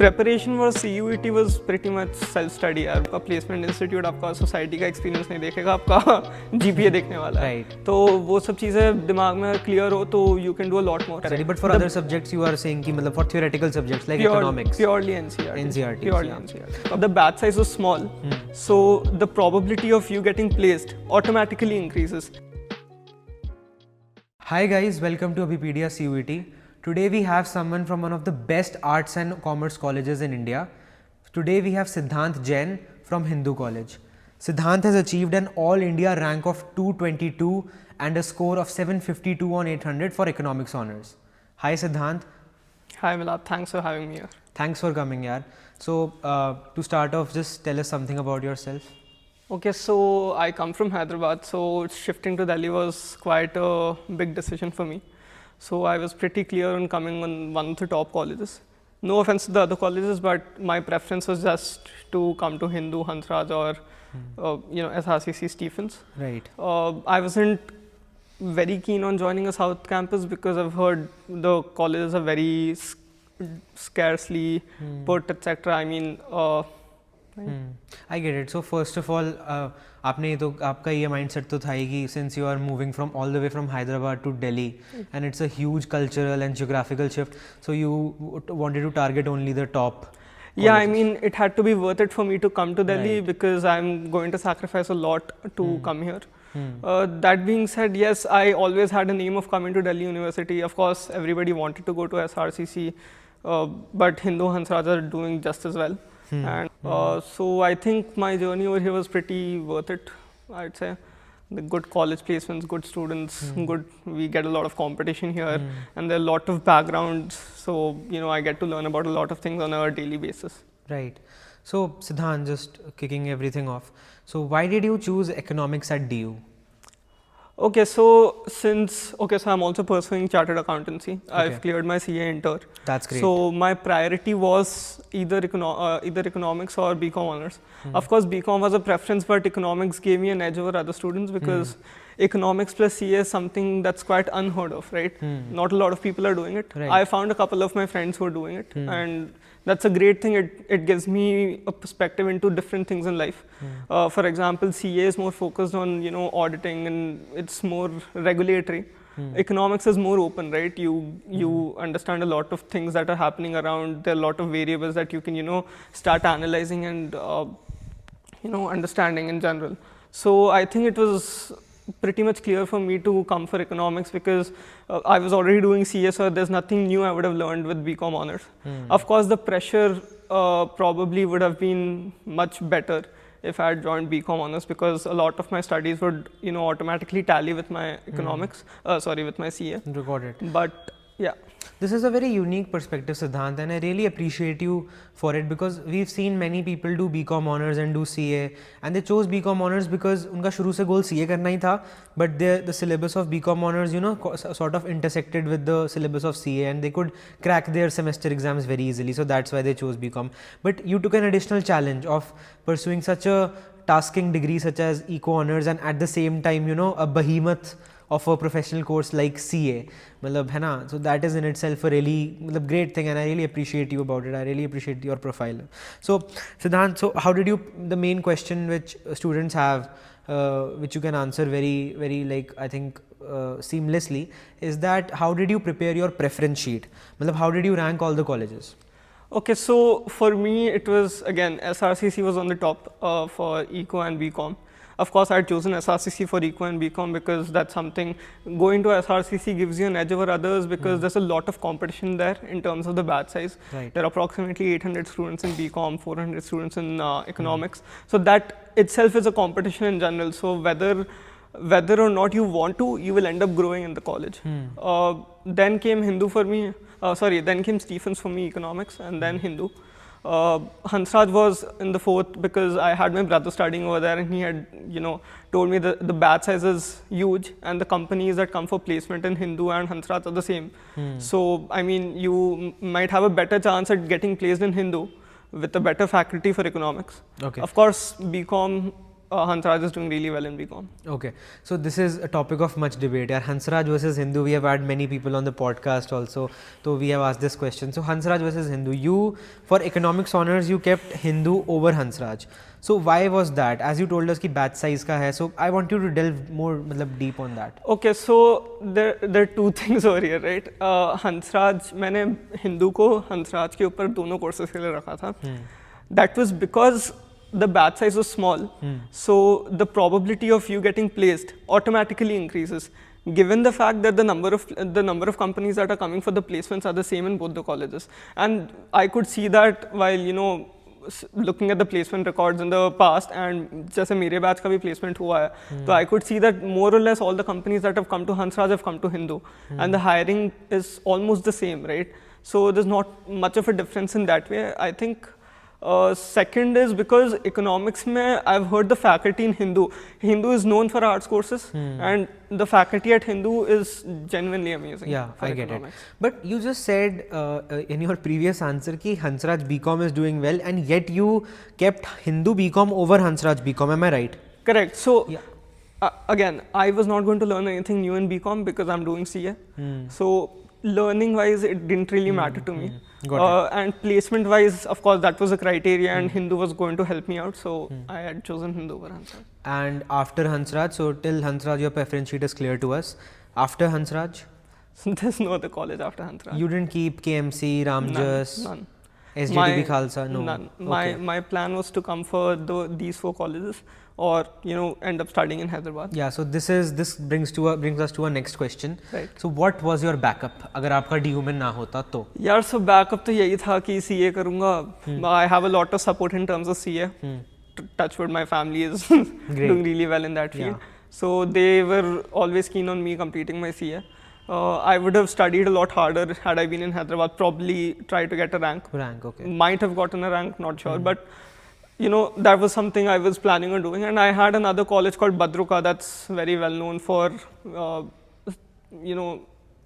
Preparation for CUET was pretty much self-study यार. आपका placement institute आपका society का experience नहीं देखेगा, आपका GPA देखने वाला है. Right. तो वो सब चीज़ें दिमाग में clear हो तो you can do a lot more. Correct. But for other subjects you are saying कि मतलब for theoretical subjects like economics. Purely NCERT. NCERT. Purely NCERT. The batch size was small, so the probability of you getting placed automatically increases. Hi guys, welcome to Abhipedia CUET. Today we have someone from one of the best arts and commerce colleges in India. Today we have Siddhant Jain from Hindu College. Siddhant has achieved an all India rank of 222 and a score of 752 on 800 for economics honors. Hi Siddhant. Hi Milap, thanks for having me here. Thanks for coming yaar. So to start off, just tell us something about yourself. Okay, so I come from Hyderabad, so shifting to Delhi was quite a big decision for me. So I was pretty clear on coming on one of the top colleges. No offense to the other colleges, but my preference was just to come to Hindu, Hansraj or SRCC Stephens. Right. I wasn't very keen on joining a South campus because I've heard the colleges are very scarcely put, etc. I mean, I get it. So first of all, आपने तो आपका ये mindset तो था ही कि since you are moving from all the way from Hyderabad to Delhi and it's a huge cultural and geographical shift, so you wanted to target only the top. Yeah, colleges. I mean, it had to be worth it for me to come to Delhi because I'm going to sacrifice a lot to come here. That being said, yes, I always had an aim of coming to Delhi University. Of course, everybody wanted to go to SRCC, but Hindu Hansraj are doing just as well. And so I think my journey over here was pretty worth it, I'd say. The good college placements, good students, we get a lot of competition here and there are a lot of backgrounds. So, I get to learn about a lot of things on a daily basis. Right. So Siddhant, just kicking everything off. So why did you choose economics at DU? Okay, so I'm also pursuing chartered accountancy. Okay. I've cleared my CA inter. That's great. So my priority was either economics or BCom honors. Of course, BCom was a preference, but economics gave me an edge over other students because economics plus CA is something that's quite unheard of, right? Not a lot of people are doing it. Right. I found a couple of my friends who are doing it, and that's a great thing. It gives me a perspective into different things in life. For example, CA is more focused on auditing and it's more regulatory. Economics is more open, right? You understand a lot of things that are happening around. There are a lot of variables that you can start analyzing and understanding in general. So I think it was pretty much clear for me to come for economics because I was already doing CA, so there's nothing new I would have learned with BCom honors. Of course, the pressure probably would have been much better if I had joined BCom honors because a lot of my studies would automatically tally with my economics, with my CA. Recorded. But yeah. This is a very unique perspective, Siddhant, and I really appreciate you for it because we've seen many people do BCom honors and do CA, and they chose BCom honors because उनका शुरू से goal CA करना ही था, but the syllabus of BCom honors, sort of intersected with the syllabus of CA, and they could crack their semester exams very easily. So that's why they chose BCom. But you took an additional challenge of pursuing such a tasking degree such as eco honors, and at the same time, a behemoth of a professional course like CA. So that is in itself a really great thing, and I really appreciate you about it. I really appreciate your profile. So Siddhant, how did you, the main question which students have, which you can answer very, very I think seamlessly, is that how did you prepare your preference sheet? How did you rank all the colleges? Okay, so for me it was, again, SRCC was on the top for Eco and BCom. Of course, I had chosen SRCC for Eco and BCom because that's something, going to SRCC gives you an edge over others because there's a lot of competition there in terms of the batch size. Right. There are approximately 800 students in BCom, 400 students in economics. So that itself is a competition in general. So whether or not you want to, you will end up growing in the college. Then came Hindu for me, then came Stephens for me, economics, and then Hindu. Hansraj was in the fourth because I had my brother studying over there and he had, told me that the batch size is huge and the companies that come for placement in Hindu and Hansraj are the same. So, I mean, you might have a better chance at getting placed in Hindu with a better faculty for economics. Okay. Of course, BCom Hansraj is doing really well in BCom. Okay, so this is a topic of much debate. Yeah, Hansraj versus Hindu. We have had many people on the podcast also, so we have asked this question. So Hansraj versus Hindu. You, for economics honors, you kept Hindu over Hansraj. So why was that? As you told us कि batch size का है, so I want you to delve more मतलब deep on that. Okay, so there are two things over here, right? Hansraj, मैंने हिंदू को Hansraj के ऊपर दोनों courses के लिए रखा था. That was because the batch size was small, so the probability of you getting placed automatically increases. Given the fact that the number of companies that are coming for the placements are the same in both the colleges, and I could see that while looking at the placement records in the past, and जैसे मेरे batch का भी placement हुआ है, so I could see that more or less all the companies that have come to Hansraj have come to Hindu, and the hiring is almost the same, right? So there's not much of a difference in that way. I think. Second is because economics mein I've heard the faculty in Hindu is known for arts courses, and the faculty at Hindu is genuinely amazing. Yeah, I get economics. it. But you just said in your previous answer ki Hansraj BCom is doing well, and yet you kept Hindu BCom over Hansraj BCom. Am I right? Correct. So again, I was not going to learn anything new in BCom because I'm doing CA. So learning wise, it didn't really matter to me. And placement wise, of course, that was a criteria, and Hindu was going to help me out, so I had chosen Hindu over Hansraj. And after Hansraj, so till Hansraj your preference sheet is clear to us. After Hansraj? There's no other college after Hansraj. You didn't keep KMC, Ramjas? None. SJTB Khalsa? No. None. Okay. My plan was to come for these 4 colleges, or end up studying in Hyderabad. Yeah, so this brings us to our next question. Right. So what was your backup अगर आपका DU में ना होता तो? यार, so backup तो यही था कि CA करूँगा. I have a lot of support in terms of CA. Touchwood, my family is doing really well in that field. Yeah. So they were always keen on me completing my CA. I would have studied a lot harder had I been in Hyderabad, probably tried to get a rank. Okay. Might have gotten a rank, not sure, but that was something I was planning on doing. And I had another college called Badruka that's very well known for,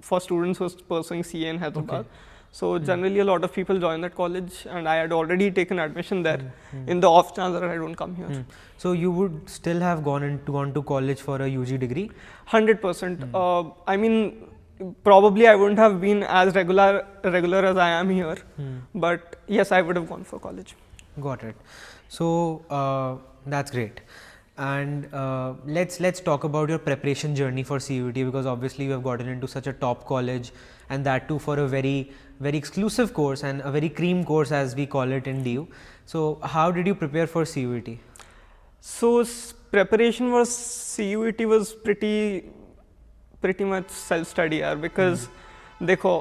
for students who are pursuing CA in Hyderabad. Okay. So generally a lot of people join that college, and I had already taken admission there in the off chance that I don't come here. So you would still have gone to college for a UG degree? 100%. I mean, probably I wouldn't have been as regular as I am here, but yes, I would have gone for college. Got it. So that's great. And let's talk about your preparation journey for CUET, because obviously you have gotten into such a top college, and that too for a very exclusive course and a very cream course as we call it in DU. So how did you prepare for CUET? So preparation for CUET was pretty much self study यार, because देखो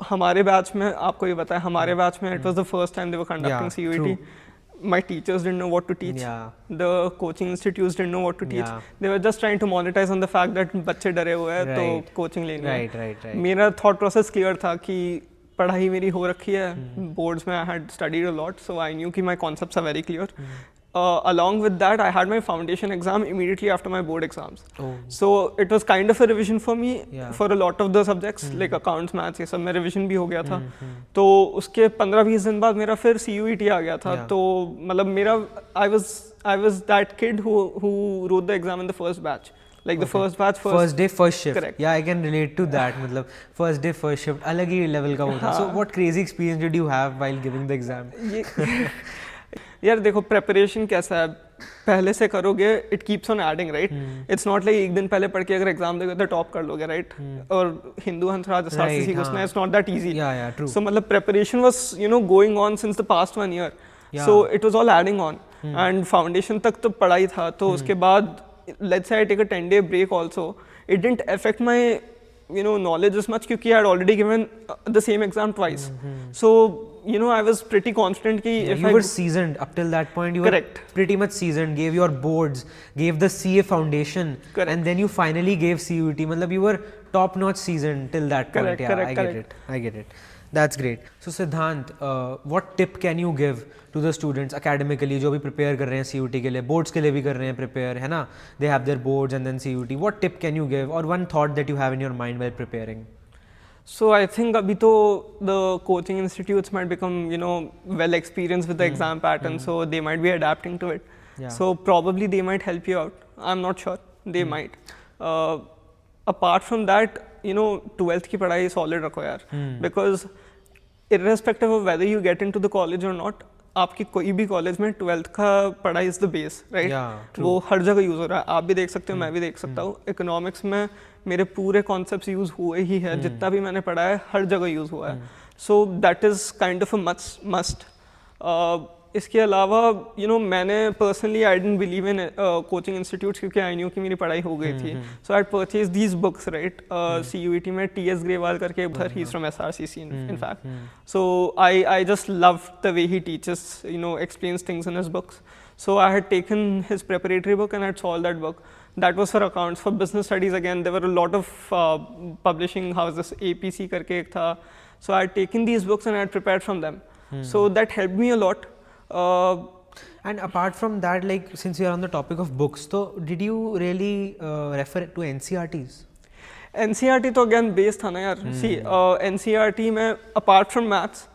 हमारे batch में आपको ये पता है, हमारे batch में it was the first time they were conducting CUET. True. My teachers didn't know what to teach. Yeah. The coaching institutes didn't know what to teach. Yeah. They were just trying to monetize on the fact that बच्चे डरे हुए हैं तो coaching लेनी है. Right. मेरा thought process clear था कि पढ़ाई मेरी हो रखी है. Boards में I had studied a lot, so I knew कि my concepts are very clear. Along with that, I had my foundation exam immediately after my board exams. So it was kind of a revision for me for a lot of the subjects like accounts, maths, ये सब में revision भी हो गया था. तो उसके 15-20 दिन बाद मेरा फिर CUET आ गया था. तो मतलब मेरा I was that kid who wrote the exam in the first batch. Like the first batch, first day, first shift. Correct. Yeah, I can relate to that. मतलब first day, first shift, अलग ही level का होता. So what crazy experience did you have while giving the exam? यार देखो preparation कैसा है, पहले से करोगे it keeps on adding, right? It's not like एक दिन पहले पढ़ के अगर एग्जाम दोगे तो टॉप कर लोगे, राइट? और हिंदू हंसराज एसआरसीसी घुसना it's not that easy. So मतलब preparation was going on since the past 1 year. So it was all adding on, and foundation तक तो पढ़ाई था. तो उसके बाद let's say I take a 10-day break also, it didn't affect my knowledge as much because I had already given the same exam twice. So I was pretty confident कि if you were seasoned up till that point. You correct. were pretty much seasoned. Gave your boards, gave the CA foundation, correct. And then you finally gave CUET. मतलब you were top-notch seasoned till that point. Correct. I get it. That's great. So Siddhant, what tip can you give to the students academically जो भी prepare कर रहे हैं CUET के लिए, boards के लिए भी कर रहे हैं prepare, है ना? They have their boards and then CUET. What tip can you give, or one thought that you have in your mind while preparing? So I think abhi to the coaching institutes might become well experienced with the exam pattern, so they might be adapting to it. Yeah. So probably they might help you out. I'm not sure. They might. Apart from that, 12th की पढ़ाई solid रखो यार. Because irrespective of whether you get into the college or not, आपकी कोई भी college में 12th का पढ़ाई इज द बेस, राइट? वो हर जगह यूज़ हो रहा है. आप भी देख सकते हो, मैं भी देख सकता हूँ. इकोनॉमिक्स में मेरे पूरे कॉन्सेप्ट्स यूज़ हुए ही है. जितना भी मैंने पढ़ा है हर जगह यूज़ हुआ है. So that is kind of a must. इसके अलावा मैंने personally I didn't believe in coaching institutes क्योंकि आई न्यू कि मेरी पढ़ाई हो गई थी. So I purchase these books, right? CUET में TS ग्रेवाल करके उधर, he is from SRCC in fact. So I just loved the way he teaches, explains things in his books. So I had taken his preparatory book and I had solved that book. That was for accounts. For business studies, again, there were a lot of publishing houses. APC करके एक था. So I had taken these books and I had prepared from them. So that helped me a lot. And apart from that, like since you are on the topic of books, so did you really refer to NCERTs? NCERT तो again base था ना यार. See, NCERT में apart from maths,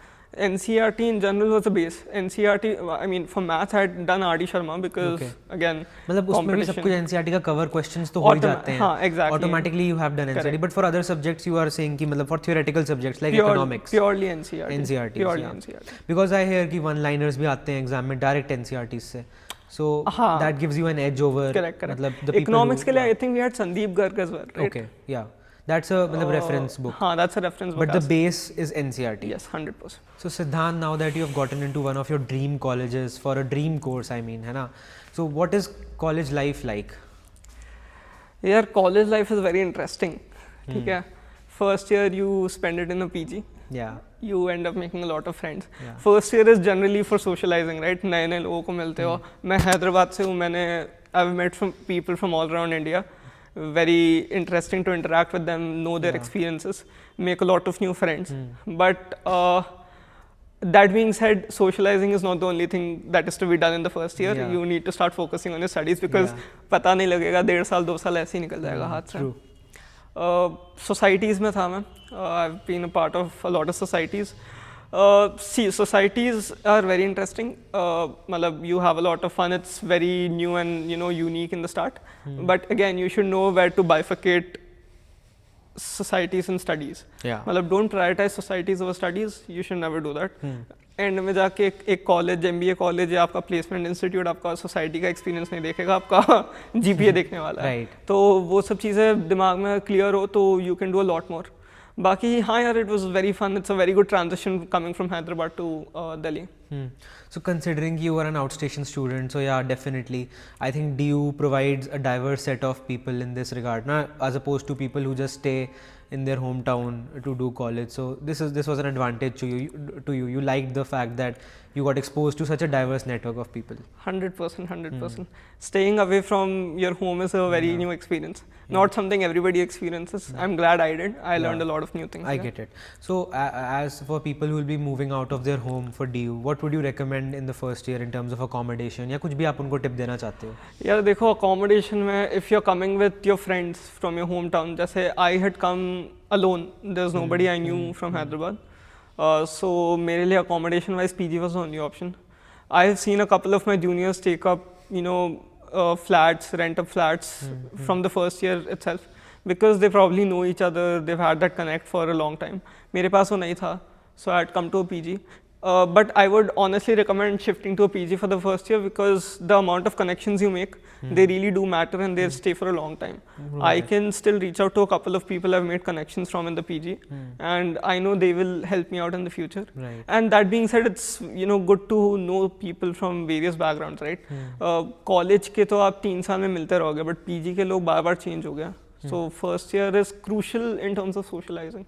NCERT in general was a base. NCERT, I mean, for maths I had done R.D. Sharma because again, मतलब उसमें भी सब कुछ NCERT का cover questions तो हो ही जाते हैं. हाँ, exactly. Automatically you have done NCERT, but for other subjects you are saying कि मतलब for theoretical subjects like economics. Purely NCERT. NCERT. Purely NCERT. Because I hear कि one-liners भी आते हैं exam में direct NCERT से. So that gives you an edge over. Correct. मतलब the people. Economics के लिए I think we had Sandeep Garg as well, right? Okay, yeah. That's a reference book. हाँ, that's a reference book. But the base is NCERT. Yes, 100%. So Siddhant, now that you have gotten into one of your dream colleges for a dream course, I mean, है ना? So what is college life like? Yeah, college life is very interesting. ठीक है? First year you spend it in a PG. Yeah. You end up making a lot of friends. Yeah. First year is generally for socializing, right? नए नए लोगों को मिलते हो. मैं हैदराबाद से हूँ. I've met from people from all around India. Very interesting to interact with them, know their experiences, make a lot of new friends. But that being said, socializing is not the only thing that is to be done in the first year. You need to start focusing on your studies because पता नहीं लगेगा 1.5 साल 2 साल ऐसे ही निकल जाएगा हाथ से. Societies में था मैं. I've been a part of a lot of societies. See, societies are very interesting. You have a lot of fun. It's very new and unique in the start. But again, you should know where to bifurcate societies and studies. Don't prioritize societies over studies. You should never do that. And में जाके एक college, MBA college या आपका placement institute आपका society का experience नहीं देखेगा, आपका GPA देखने वाला है. तो वो सब चीज़ें दिमाग में क्लियर हो तो you can do a lot more. बाकी हाँ यार, it was very fun. It's a very good transition coming from Hyderabad to Delhi. So considering you are an outstation student, so yeah, definitely I think DU provides a diverse set of people in this regard, as opposed to people who just stay in their hometown to do college. So this was an advantage to you. You liked the fact that you got exposed to such a diverse network of people. 100%. Staying away from your home is a very new experience. Not something everybody experiences. I'm glad I did. I learned a lot of new things. I get it. So as for people who will be moving out of their home for DU, what would you recommend in the first year in terms of accommodation? या कुछ भी आप उनको tip देना चाहते हो? यार देखो, accommodation में if you're coming with your friends from your hometown, जैसे I had come alone. There's nobody I knew from Hyderabad. So मेरे लिए accommodation wise PG was the only option. I have seen a couple of my juniors take up flats, rent up flats from the first year itself because they probably know each other, they've had that connect for a long time. मेरे पास वो नहीं था, so I had come to a PG. But I would honestly recommend shifting to a PG for the first year because the amount of connections you make, they really do matter and they stay for a long time. I can still reach out to a couple of people I've made connections from in the PG and I know they will help me out in the future. And that being said, it's good to know people from various backgrounds, right? College के तो आप 3 साल में मिलते रहोगे, but PG के लोग बार-बार change हो गया. So first year is crucial in terms of socializing.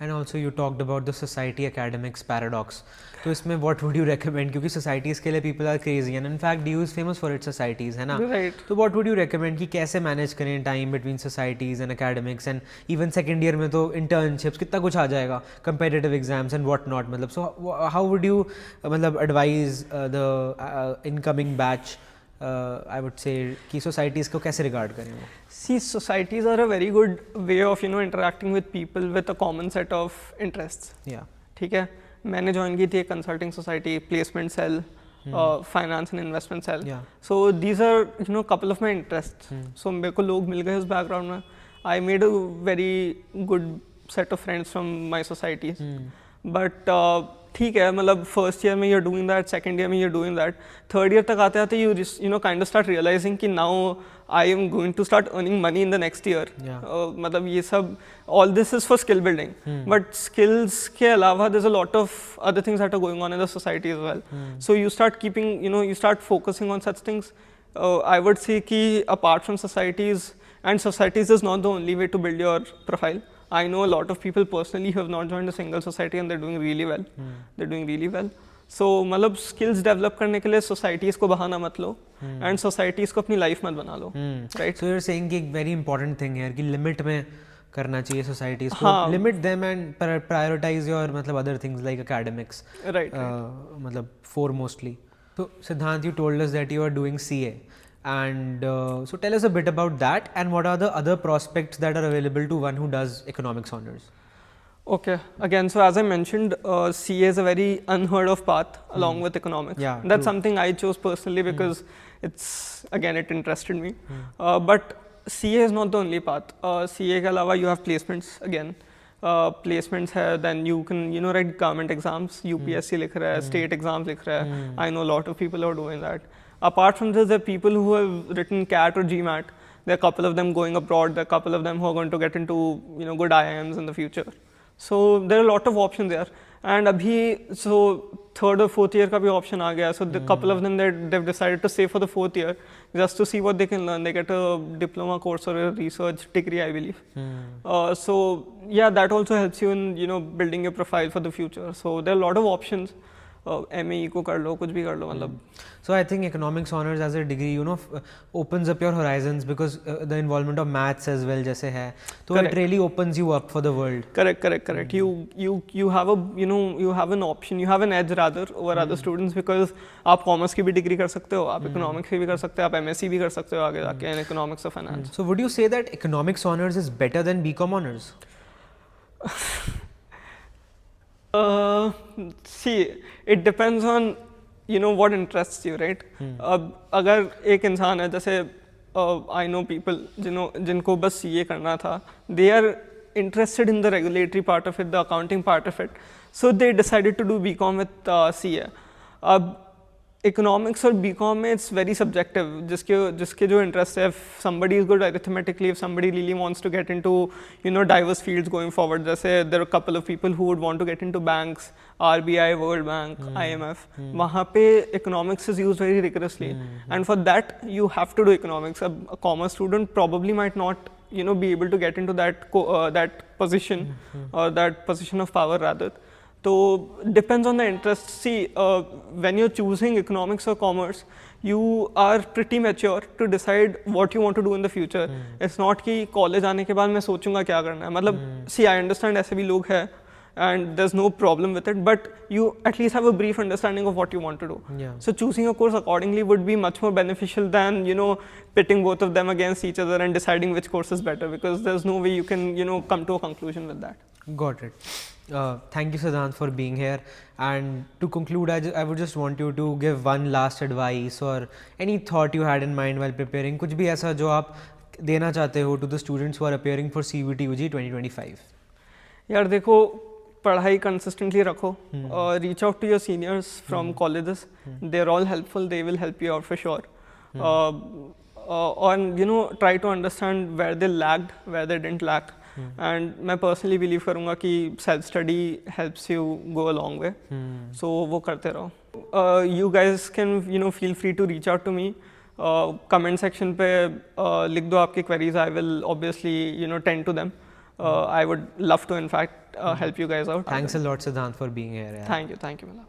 And also you talked about the society academics paradox. तो इसमें what would you recommend? क्योंकि societies के लिए people are crazy and in fact DU is famous for its societies, है ना? Right. तो what would you recommend कि कैसे manage करें time between societies and academics and even second year में तो internships कितना कुछ आ जाएगा, competitive exams and what not, मतलब so how would you advise the incoming batch? I would say कि societies को कैसे regard करें वो? See, societies are a very good way of interacting with people with a common set of interests. Yeah. ठीक है, मैंने join की थी एक consulting society, placement cell. finance and investment cell. Yeah. So these are couple of my interests. So मेरे को लोग मिल गए इस background में. I made a very good set of friends from my societies. But ठीक है, मतलब first year में you're doing that, second year में you're doing that, third year तक आते आते you kind of start realizing कि now I am going to start earning money in the next year. मतलब ये सब all this is for skill building. But skills के अलावा there's a lot of other things that are going on in the society as well. So you start keeping you start focusing on such things. I would say कि apart from societies, and societies is not the only way to build your profile. I know a lot of people personally who have not joined a single society and they're doing really well. They're doing really well. So मतलब skills develop करने के लिए societies को बहाना मत लो and societies को अपनी life मत बना लो. Right? So you're saying कि एक very important thing है कि limit में करना चाहिए societies को. Limit them and prioritize your मतलब other things like academics. Right. मतलब foremostly. So Siddhant, you told us that you are doing CA. And so tell us a bit about that and what are the other prospects that are available to one who does economics honors? Okay, again, so as I mentioned, CA is a very unheard of path along with economics. Yeah, that's something I chose personally because it interested me. But CA is not the only path. CA के अलावा you have placements again. Placements है, then you can write government exams, UPSC लिख रहा है, state exams लिख रहा है. I know a lot of people who are doing that. Apart from this, there are people who have written CAT or GMAT. There are a couple of them going abroad. There are a couple of them who are going to get into good IIMs in the future. So there are a lot of options there. And abhi, so third or fourth year ka bhi option aa gaya. So the couple of them they've decided to stay for the fourth year just to see what they can learn. They get a diploma course or a research degree, I believe. So yeah, that also helps you in building your profile for the future. So there are a lot of options. MA को कर लो, कुछ भी कर लो मतलब. So I think economics honors as a degree opens up your horizons because the involvement of maths as well जैसे है. So it really opens you up for the world. Correct. You have a you have an option, you have an edge rather over other students because आप commerce की भी degree कर सकते हो, आप economics की भी कर सकते हो, आप MSc भी कर सकते हो आगे जाके in economics or finance. So would you say that economics honors is better than BCom honors? See, it depends on what interests you, right? अगर एक इंसान है जैसे I know people जिनको बस CA करना था, they are interested in the regulatory part of it, the accounting part of it, so they decided to do BCom with CA. Economics or BCom में it's very subjective. जिसके जो interest है, if somebody is good arithmetically, if somebody really wants to get into diverse fields going forward, जैसे there are a couple of people who would want to get into banks, RBI, World Bank, IMF. वहाँ पे economics is used very rigorously, and for that you have to do economics. A commerce student probably might not be able to get into that position or that position of power rather. So depends on the interest. See, when you're choosing economics or commerce, you are pretty mature to decide what you want to do in the future. It's not कि college आने के बाद मैं सोचूंगा क्या करना है. मतलब, see, I understand ऐसे भी लोग हैं, and there's no problem with it, but you at least have a brief understanding of what you want to do. Yeah. So choosing a course accordingly would be much more beneficial than pitting both of them against each other and deciding which course is better, because there's no way you can come to a conclusion with that. Got it. Thank you, Siddhant, for being here. And to conclude, I would just want you to give one last advice or any thought you had in mind while preparing. कुछ भी ऐसा जो आप देना चाहते हो to the students who are appearing for CUET UG 2025. यार देखो, पढ़ाई consistently रखो. Reach out to your seniors from colleges. They're all helpful. They will help you out for sure. And try to understand where they lagged, where they didn't lag. And मैं personally believe करूँगा कि self study helps you go a long way. So वो करते रहो. You guys can feel free to reach out to me. Comment section पे लिख दो आपकी queries. I will obviously tend to them. I would love to in fact help you guys out. Thanks a lot, Siddhant, for being here. Thank you, Milap.